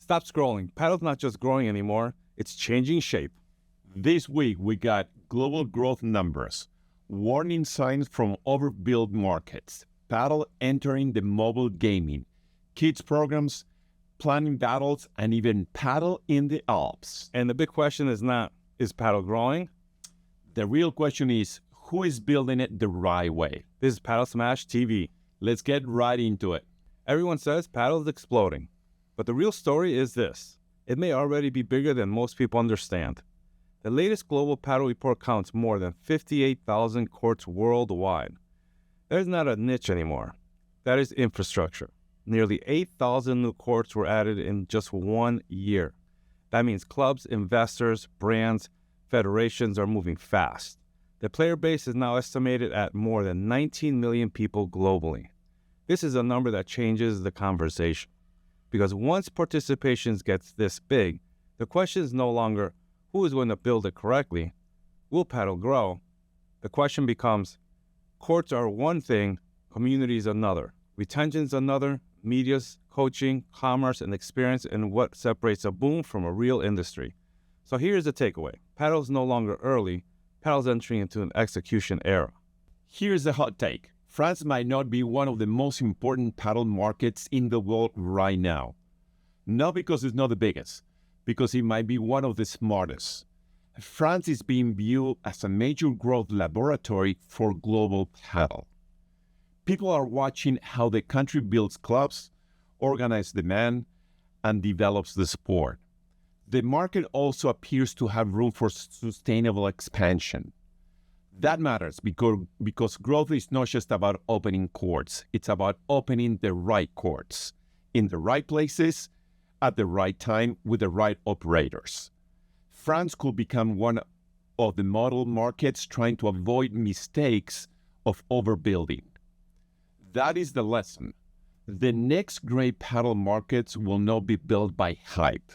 Stop scrolling. Paddle's not just growing anymore, it's changing shape. This week, we got global growth numbers, warning signs from overbuilt markets, Padel entering the mobile gaming, kids programs, planning battles, and even Padel in the Alps. And the big question is not, is Padel growing? The real question is, who is building it the right way? This is Padel Smash TV. Let's get right into it. Everyone says Padel is exploding, but the real story is this. It may already be bigger than most people understand. The latest global Padel report counts more than 58,000 courts worldwide. There's not a niche anymore. That is infrastructure. Nearly 8,000 new courts were added in just 1 year. That means clubs, investors, brands, federations are moving fast. The player base is now estimated at more than 19 million people globally. This is a number that changes the conversation. Because once participation gets this big, the question is no longer who is going to build it correctly. Will Padel grow? The question becomes, courts are one thing, community is another, retention is another, media's, coaching, commerce, and experience, and what separates a boom from a real industry. So here's the takeaway. Padel is no longer early. Padel's entering into an execution era. Here's the hot take. France might not be one of the most important Padel markets in the world right now. Not because it's not the biggest, because it might be one of the smartest. France is being viewed as a major growth laboratory for global Padel. People are watching how the country builds clubs, organizes demand, and develops the sport. The market also appears to have room for sustainable expansion. That matters because growth is not just about opening courts. It's about opening the right courts in the right places at the right time with the right operators. France could become one of the model markets trying to avoid mistakes of overbuilding. That is the lesson. The next great Padel markets will not be built by hype.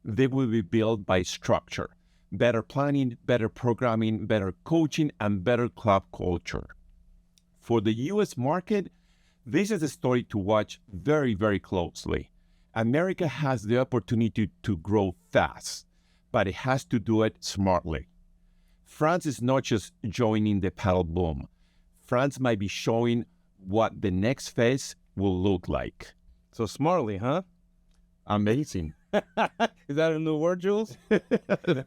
They will be built by structure, better planning, better programming, better coaching, and better club culture. For the US market, this is a story to watch very, very closely. America has the opportunity to grow fast, but it has to do it smartly. France is not just joining the Padel boom. France might be showing what the next phase will look like. So smartly, huh? Amazing. Is that a new word, Jules?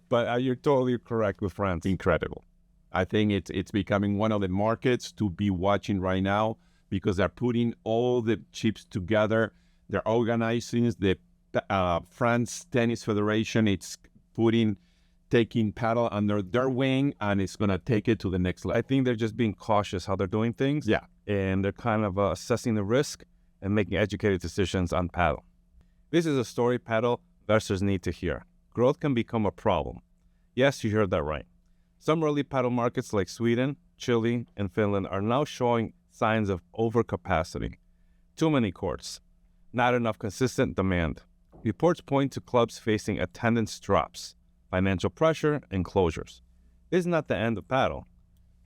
But you're totally correct with France. Incredible. I think it's becoming one of the markets to be watching right now because they're putting all the chips together. They're organizing the France Tennis Federation. It's taking Padel under their wing, and it's going to take it to the next level. I think they're just being cautious how they're doing things. Yeah. And they're kind of assessing the risk and making educated decisions on Padel. This is a story Padel investors need to hear. Growth can become a problem. Yes, you heard that right. Some early Padel markets like Sweden, Chile, and Finland are now showing signs of overcapacity. Too many courts. Not enough consistent demand. Reports point to clubs facing attendance drops, financial pressure, and closures. This is not the end of Padel.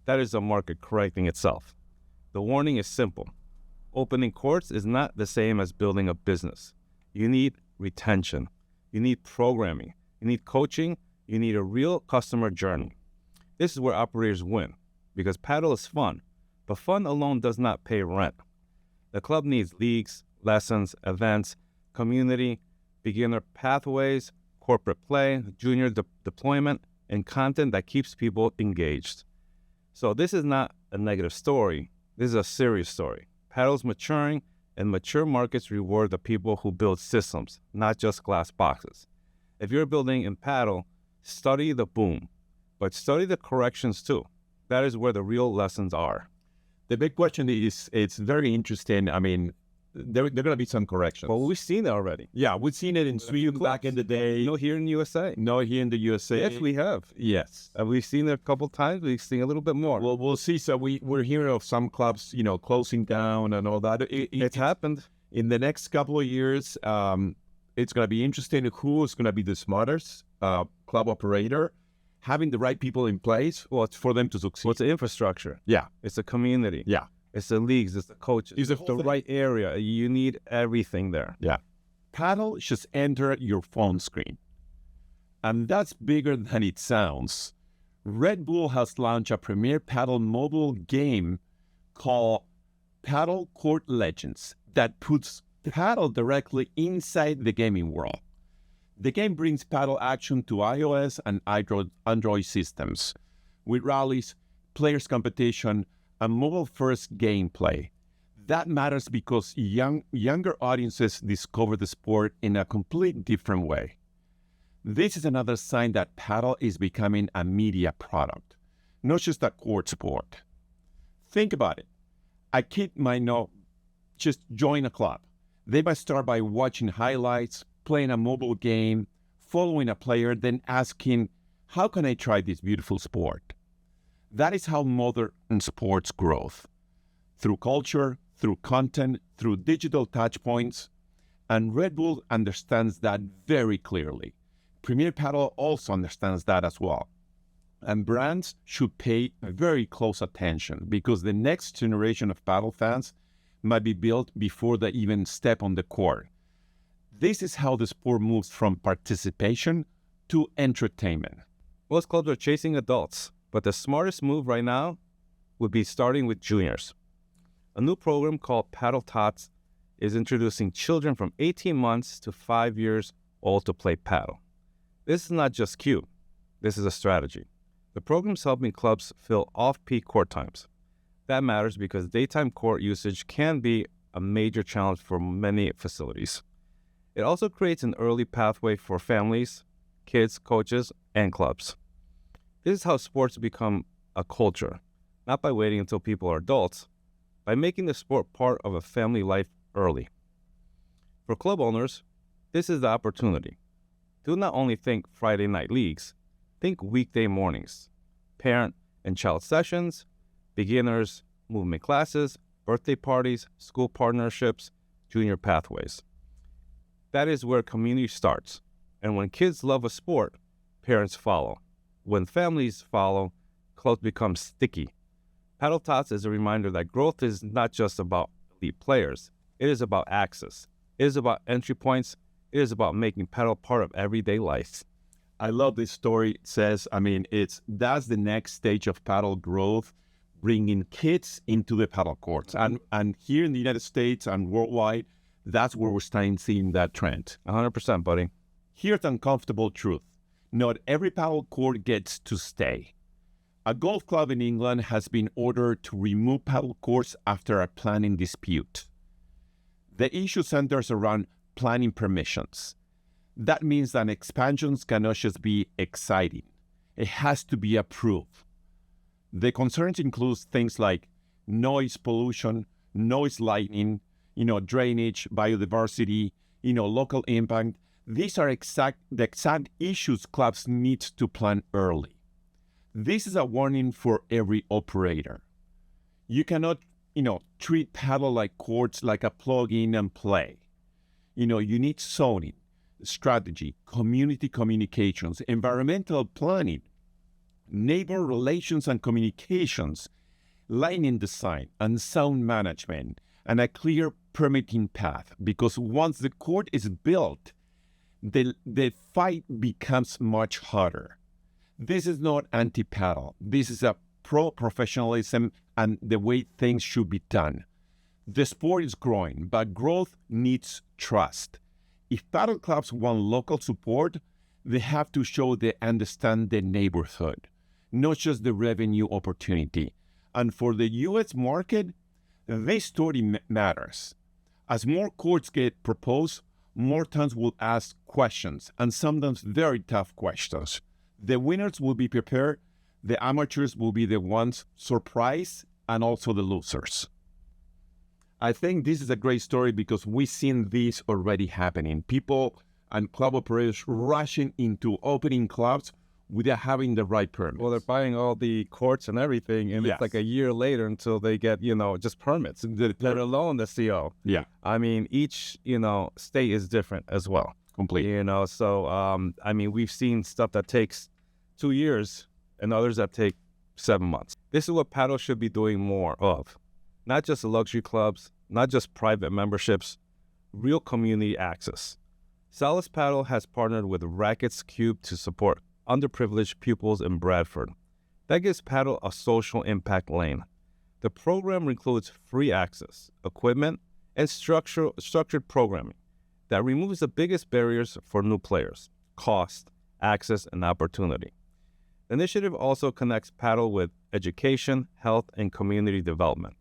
That is the market correcting itself. The warning is simple. Opening courts is not the same as building a business. You need retention. You need programming. You need coaching. You need a real customer journey. This is where operators win, because Padel is fun, but fun alone does not pay rent. The club needs leagues, lessons, events, community, beginner pathways, corporate play, junior deployment, and content that keeps people engaged. So this is not a negative story. This is a serious story. Padel's maturing, and mature markets reward the people who build systems, not just glass boxes. If you're building in Padel, study the boom, but study the corrections too. That is where the real lessons are. The big question is, it's very interesting. I mean, there are going to be some corrections. Well, we've seen it already. Yeah, we've seen it in Sweden back in the day. No, here in the USA. No, here in the USA. Yes, we have. Yes. We've seen it a couple times. We've seen a little bit more. Well, we'll see. So we're hearing of some clubs, closing down and all that. It's happened. In the next couple of years, it's going to be interesting who is going to be the smartest club operator, having the right people in place for them to succeed. Well, it's the infrastructure. Yeah. It's the community. Yeah. It's the leagues. It's the coaches. It's the right area. You need everything there. Yeah. paddle just enter your phone screen. And that's bigger than it sounds. Red Bull has launched a premier paddle mobile game called Padel Court Legends that puts paddle directly inside the gaming world. The game brings paddle action to iOS and Android systems with rallies, players competition, and mobile-first gameplay. That matters because younger audiences discover the sport in a completely different way. This is another sign that paddle is becoming a media product, not just a court sport. Think about it. A kid might not just join a club. They might start by watching highlights, playing a mobile game, following a player, then asking, how can I try this beautiful sport? That is how modern sports grow. Through culture, through content, through digital touchpoints. And Red Bull understands that very clearly. Premier Padel also understands that as well. And brands should pay very close attention because the next generation of paddle fans might be built before they even step on the court. This is how the sport moves from participation to entertainment. Most clubs are chasing adults, but the smartest move right now would be starting with juniors. A new program called Padel Tots is introducing children from 18 months to 5 years old to play paddle. This is not just cute. This is a strategy. The program is helping clubs fill off-peak court times. That matters because daytime court usage can be a major challenge for many facilities. It also creates an early pathway for families, kids, coaches, and clubs. This is how sports become a culture, not by waiting until people are adults, by making the sport part of a family life early. For club owners, this is the opportunity. Do not only think Friday night leagues, think weekday mornings, parent and child sessions, beginners, movement classes, birthday parties, school partnerships, junior pathways. That is where community starts. And when kids love a sport, parents follow. When families follow, clubs become sticky. Padel Tots is a reminder that growth is not just about elite players. It is about access. It is about entry points. It is about making paddle part of everyday life. I love this story. It says, that's the next stage of paddle growth, bringing kids into the paddle courts. And here in the United States and worldwide, that's where we're starting seeing that trend. 100%, buddy. Here's the uncomfortable truth. Not every paddle court gets to stay. A golf club in England has been ordered to remove paddle courts after a planning dispute. The issue centers around planning permissions. That means that expansions cannot just be exciting. It has to be approved. The concerns include things like noise pollution, noise lighting, drainage, biodiversity, local impact. These are the exact issues clubs need to plan early. This is a warning for every operator. You cannot, treat paddle like courts like a plug in and play. You need zoning, strategy, community communications, environmental planning, neighbor relations and communications, lighting design and sound management, and a clear permitting path. Because once the court is built, the fight becomes much harder. This is not anti-paddle. This is a pro-professionalism and the way things should be done. The sport is growing, but growth needs trust. If paddle clubs want local support, they have to show they understand the neighborhood, not just the revenue opportunity. And for the U.S. market, this story matters. As more courts get proposed, more towns will ask questions, and sometimes very tough questions. The winners will be prepared. The amateurs will be the ones surprised, and also the losers. I think this is a great story because we've seen this already happening. People and club operators rushing into opening clubs without having the right permits. Well, they're buying all the courts and everything, and It's like a year later until they get, just permits, let alone the CO. Yeah. Each, state is different as well. Completely. So, we've seen stuff that takes 2 years and others that take 7 months. This is what paddle should be doing more of. Not just luxury clubs, not just private memberships, real community access. Salas Padel has partnered with Rackets Cube to support underprivileged pupils in Bradford. That gives Padel a social impact lane. The program includes free access, equipment, and structured programming that removes the biggest barriers for new players: cost, access, and opportunity. The initiative also connects Padel with education, health, and community development.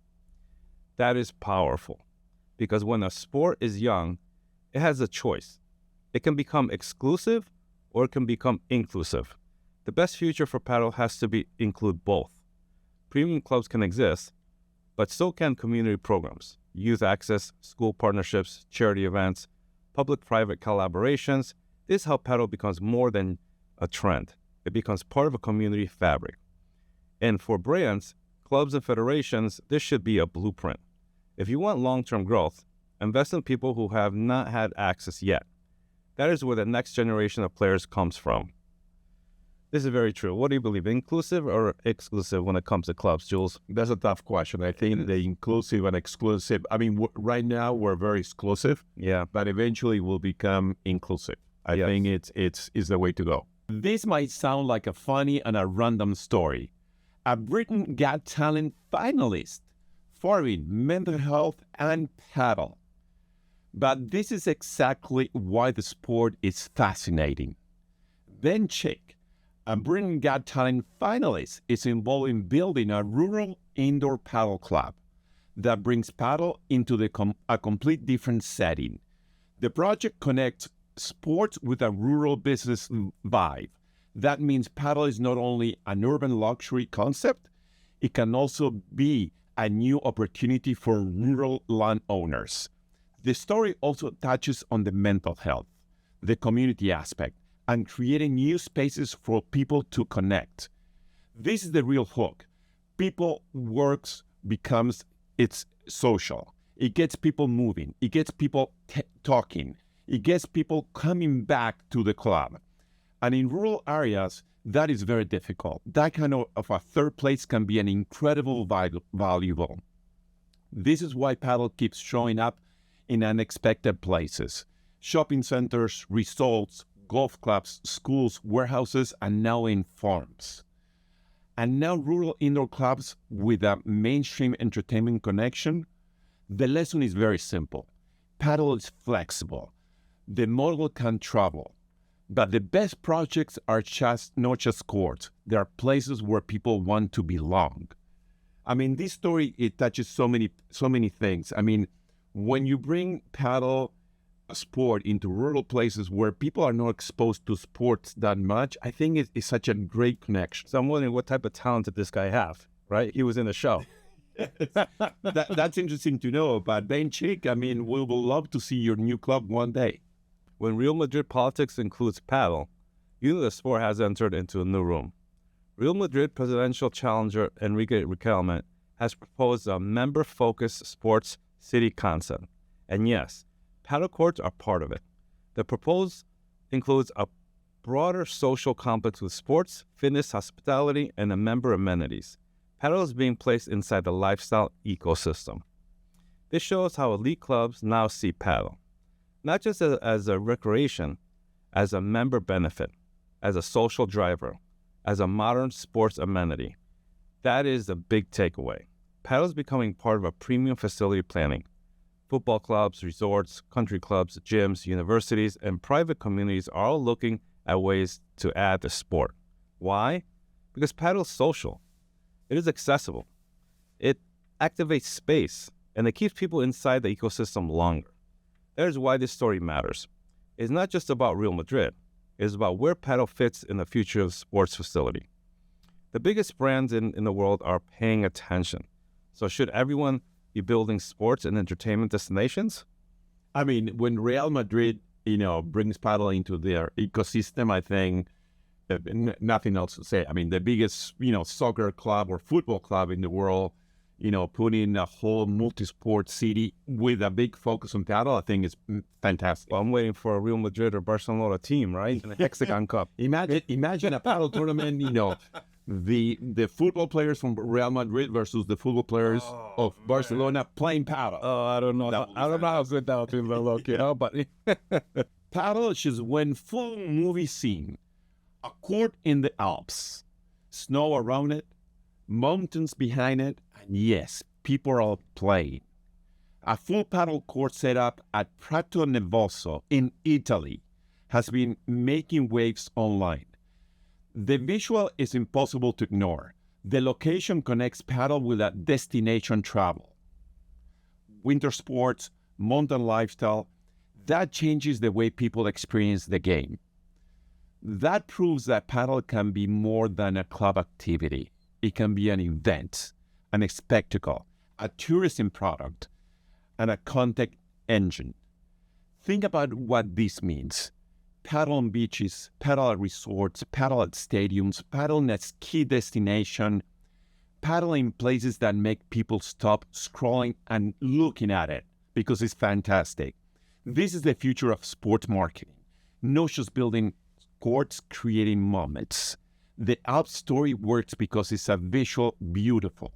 That is powerful, because when a sport is young, it has a choice. It can become exclusive or it can become inclusive. The best future for Padel has to include both. Premium clubs can exist, but so can community programs, youth access, school partnerships, charity events, public-private collaborations. This is how Padel becomes more than a trend. It becomes part of a community fabric. And for brands, clubs, and federations, this should be a blueprint. If you want long-term growth, invest in people who have not had access yet. That is where the next generation of players comes from. This is very true. What do you believe, inclusive or exclusive when it comes to clubs, Jules? That's a tough question. I think the inclusive and exclusive, right now we're very exclusive, but eventually we'll become inclusive. I think it's the way to go. This might sound like a funny and a random story. A Britain Got Talent finalist for mental health and Padel. But this is exactly why the sport is fascinating. Then Chick, a Britain Got Talent finalist, is involved in building a rural indoor paddle club that brings paddle into a complete different setting. The project connects sports with a rural business vibe. That means paddle is not only an urban luxury concept, it can also be a new opportunity for rural landowners. The story also touches on the mental health, the community aspect, and creating new spaces for people to connect. This is the real hook. People works becomes it's social. It gets people moving. It gets people talking. It gets people coming back to the club. And in rural areas, that is very difficult. That kind of a third place can be an incredible valuable. This is why paddle keeps showing up in unexpected places. Shopping centers, resorts, golf clubs, schools, warehouses, and now in farms. And now rural indoor clubs with a mainstream entertainment connection. The lesson is very simple. Paddle is flexible. The model can travel. But the best projects are not just courts. They are places where people want to belong. This story, it touches so many things. When you bring paddle sport into rural places where people are not exposed to sports that much, I think it's such a great connection. So I'm wondering what type of talent did this guy have, right? He was in the show. That's interesting to know. But Ben Chick, we will love to see your new club one day. When Real Madrid politics includes paddle, you know the sport has entered into a new room. Real Madrid presidential challenger Enrique Riquelme has proposed a member-focused sports city concept. And yes, paddle courts are part of it. The proposal includes a broader social complex with sports, fitness, hospitality, and member amenities. Paddle is being placed inside the lifestyle ecosystem. This shows how elite clubs now see paddle, not just as a recreation, as a member benefit, as a social driver, as a modern sports amenity. That is the big takeaway. Paddle is becoming part of a premium facility planning. Football clubs, resorts, country clubs, gyms, universities, and private communities are all looking at ways to add the sport. Why? Because paddle is social. It is accessible. It activates space, and it keeps people inside the ecosystem longer. That is why this story matters. It's not just about Real Madrid. It's about where paddle fits in the future of sports facility. The biggest brands in the world are paying attention. So should everyone be building sports and entertainment destinations? When Real Madrid, brings paddle into their ecosystem, I think nothing else to say. The biggest, soccer club or football club in the world, putting a whole multi-sport city with a big focus on paddle, I think is fantastic. Well, I'm waiting for a Real Madrid or Barcelona team, right? In the Hexagon Cup. Imagine a paddle tournament, the football players from Real Madrid versus the football players of Barcelona playing paddle. Oh, I don't know. I don't know how good that would look, but Paddle just went full movie scene. A court in the Alps, snow around it, mountains behind it, and yes, people are playing. A full paddle court set up at Prato Nevoso in Italy has been making waves online. The visual is impossible to ignore. The location connects paddle with a destination travel. Winter sports, mountain lifestyle, that changes the way people experience the game. That proves that paddle can be more than a club activity. It can be an event, a spectacle, a tourism product, and a contact engine. Think about what this means. Paddle on beaches, paddle at resorts, paddle at stadiums, paddle in a ski destination, paddle in places that make people stop scrolling and looking at it because it's fantastic. This is the future of sports marketing, not just building courts, creating moments. The Alps story works because it's a visual beautiful.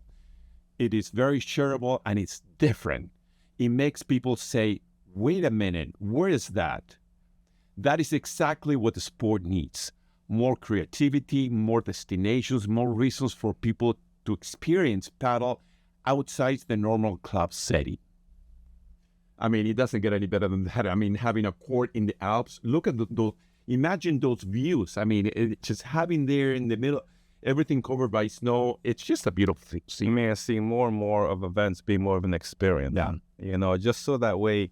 It is very shareable and it's different. It makes people say, wait a minute, where is that? That is exactly what the sport needs. More creativity, more destinations, more reasons for people to experience paddle outside the normal club setting. I mean, it doesn't get any better than that. I mean, having a court in the Alps, look at those, imagine those views. I mean, just having there in the middle, everything covered by snow, it's just a beautiful thing. You may see more and more of events be more of an experience. Yeah. You know, just so that way,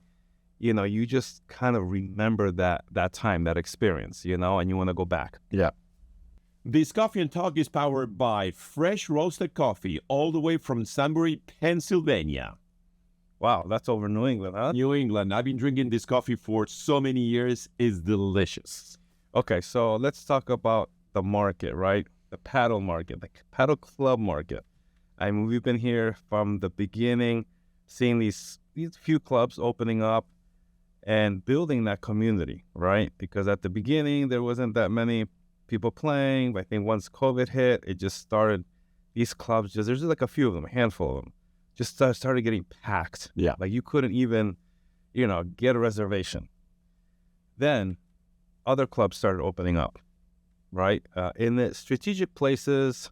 you know, you just kind of remember that time, that experience, you know, and you want to go back. Yeah. This Coffee and Talk is powered by fresh roasted coffee all the way from Sunbury, Pennsylvania. Wow, that's over New England, huh? New England. I've been drinking this coffee for so many years. It's delicious. Okay, so let's talk about the market, right? The paddle market, the paddle club market. I mean, we've been here from the beginning, seeing these few clubs opening up and building that community, right? Because at the beginning, there wasn't that many people playing. But I think once COVID hit, it just started, these clubs, there's just like a few of them, a handful of them, just started getting packed. Yeah. Like you couldn't even, you know, get a reservation. Then other clubs started opening up, right? In the strategic places,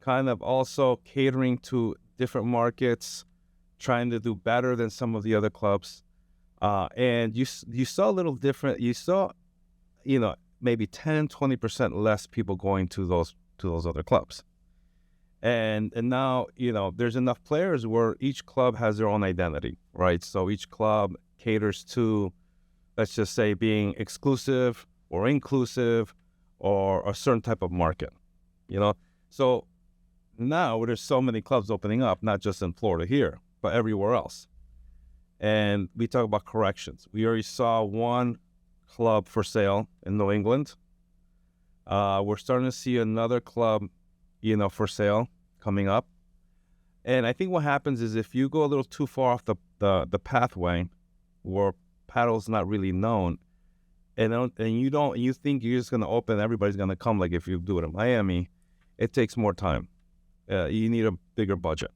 kind of also catering to different markets, trying to do better than some of the other clubs. And you saw a little different. You saw, you know, maybe 10, 20% less people going to those other clubs. And now, you know, there's enough players where each club has their own identity, right? So each club caters to, let's just say, being exclusive or inclusive or a certain type of market, you know? So now there's so many clubs opening up, not just in Florida here, but everywhere else. And we talk about corrections. We already saw one club for sale in New England. We're starting to see another club, you know, for sale coming up. And I think what happens is if you go a little too far off the pathway where paddle's not really known, and you think you're just going to open, everybody's going to come, like if you do it in Miami, it takes more time. You need a bigger budget.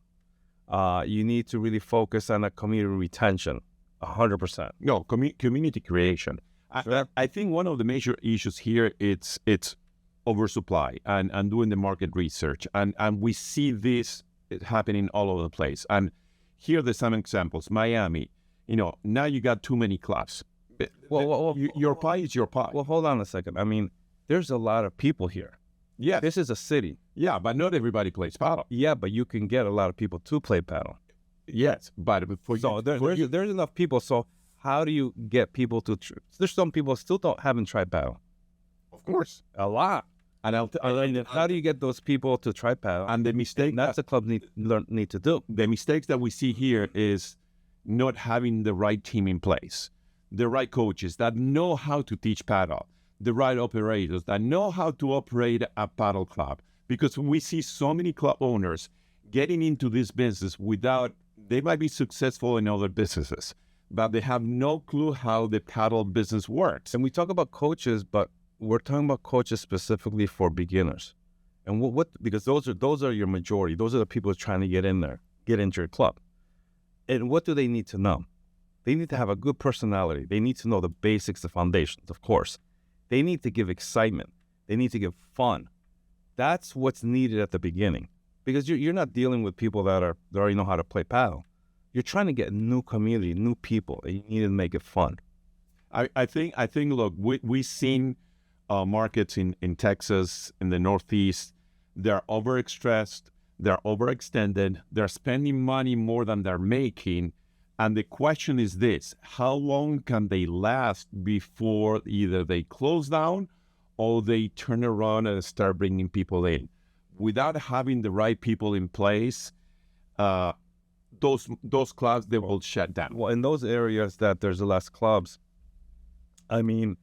You need to really focus on a community retention, 100%. No, community creation. I think one of the major issues here it's oversupply and doing the market research, and we see this happening all over the place. And here are some examples. Miami, you know, now you got too many clubs. Well, your pie is your pie. Well, hold on a second. I mean, there's a lot of people here. Yeah, this is a city. Yeah, but not everybody plays paddle. Yeah, but you can get a lot of people to play paddle. Yes, but there's enough people. So how do you get people to? There's some people still haven't tried paddle. Of course, a lot. And how do you get those people to try paddle? And the mistake that's the club need to do. The mistakes that we see here is not having the right team in place, the right coaches that know how to teach paddle, the right operators that know how to operate a paddle club. Because we see so many club owners getting into this business they might be successful in other businesses, but they have no clue how the paddle business works. And we talk about coaches, but we're talking about coaches specifically for beginners. And what because those are your majority. Those are the people trying to get into your club. And what do they need to know? They need to have a good personality. They need to know the basics, the foundations, of course. They need to give excitement. They need to give fun. That's what's needed at the beginning, because you're not dealing with people that already know how to play paddle. You're trying to get a new community, new people, and you need to make it fun. I think. Look, we've seen markets in Texas, in the Northeast. They're overstressed. They're overextended. They're spending money more than they're making. And the question is this: how long can they last before either they close down or they turn around and start bringing people in? Without having the right people in place, those clubs, they will shut down. Well, in those areas that there's less clubs, I mean,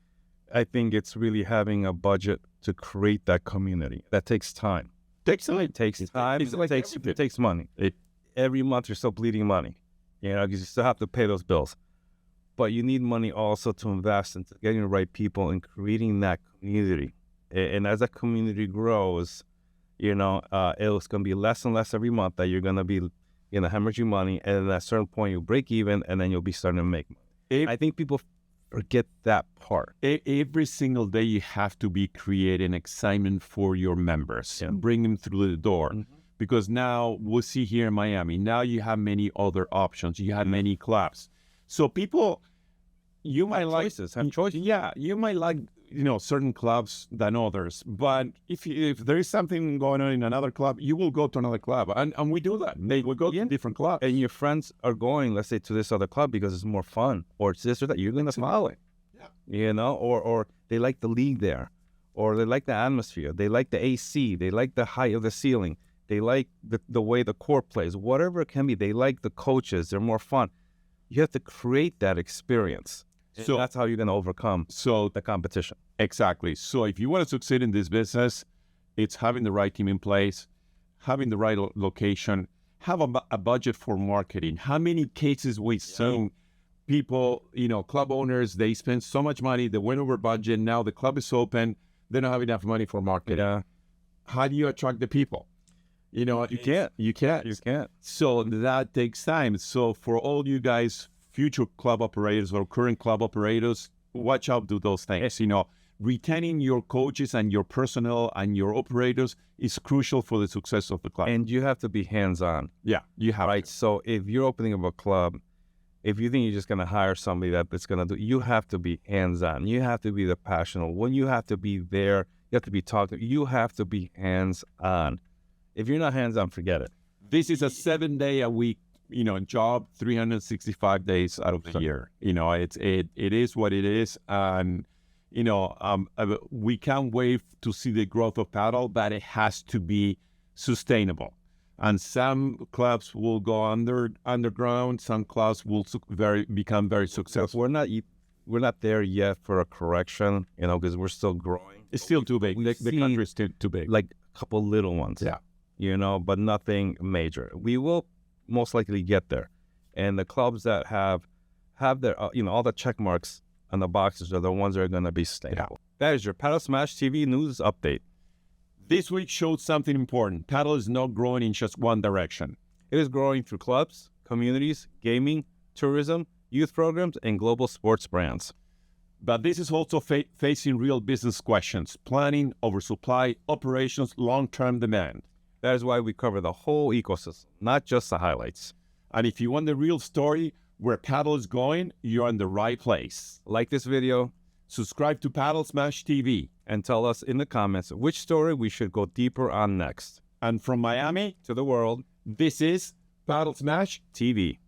I think it's really having a budget to create that community. That takes time. It takes time. It takes money. Every month you're still bleeding money, because you still have to pay those bills. But you need money also to invest into getting the right people and creating that community. And as that community grows, it's going to be less and less every month that you're going to be, hemorrhaging money. And at a certain point, you'll break even, and then you'll be starting to make money. I think people forget that part. Every single day, you have to be creating excitement for your members and bring them through the door. Mm-hmm. Because now we'll see here in Miami, now you have many other options. You have many clubs. So people, you might like have choices. Yeah, you might like certain clubs than others. But if there is something going on in another club, you will go to another club, and we do that. We go to different clubs. And your friends are going, let's say, to this other club because it's more fun, or it's this or that. You're going to follow it. Yeah. Or they like the league there, or they like the atmosphere. They like the AC. They like the height of the ceiling. They like the way the court plays. Whatever it can be. They like the coaches. They're more fun. You have to create that experience. So that's how you're going to overcome the competition. Exactly. So if you want to succeed in this business, it's having the right team in place, having the right location, have a budget for marketing. How many cases we've seen people, club owners, they spend so much money, they went over budget, now the club is open, they don't have enough money for marketing. Yeah. How do you attract the people? You can't. So that takes time. So for all you guys, future club operators or current club operators, watch out to those things. Retaining your coaches and your personnel and your operators is crucial for the success of the club. And you have to be hands-on. Yeah, you have to. So if you're opening up a club, if you think you're just going to hire somebody that's going to do, you have to be hands-on. You have to be the passionate one. You have to be there. You have to be talking. You have to be hands-on. If you're not hands-on, forget it. This is a 7-day-a-week, job, 365 days out of the year. It is what it is. And, we can't wait to see the growth of paddle, but it has to be sustainable. And some clubs will go underground. Some clubs will become very successful. We're not there yet for a correction, because we're still growing. It's still too big. The country is still too big. Like a couple little ones. Yeah. But nothing major. We will most likely get there. And the clubs that have their, all the check marks on the boxes are the ones that are going to be sustainable. Yeah. That is your Padel Smash TV news update. This week showed something important. Padel is not growing in just one direction. It is growing through clubs, communities, gaming, tourism, youth programs, and global sports brands. But this is also facing real business questions: planning, oversupply, operations, long-term demand. That is why we cover the whole ecosystem, not just the highlights. And if you want the real story, where Padel is going, you're in the right place. Like this video, subscribe to Padel Smash TV, and tell us in the comments which story we should go deeper on next. And from Miami to the world, this is Padel Smash TV.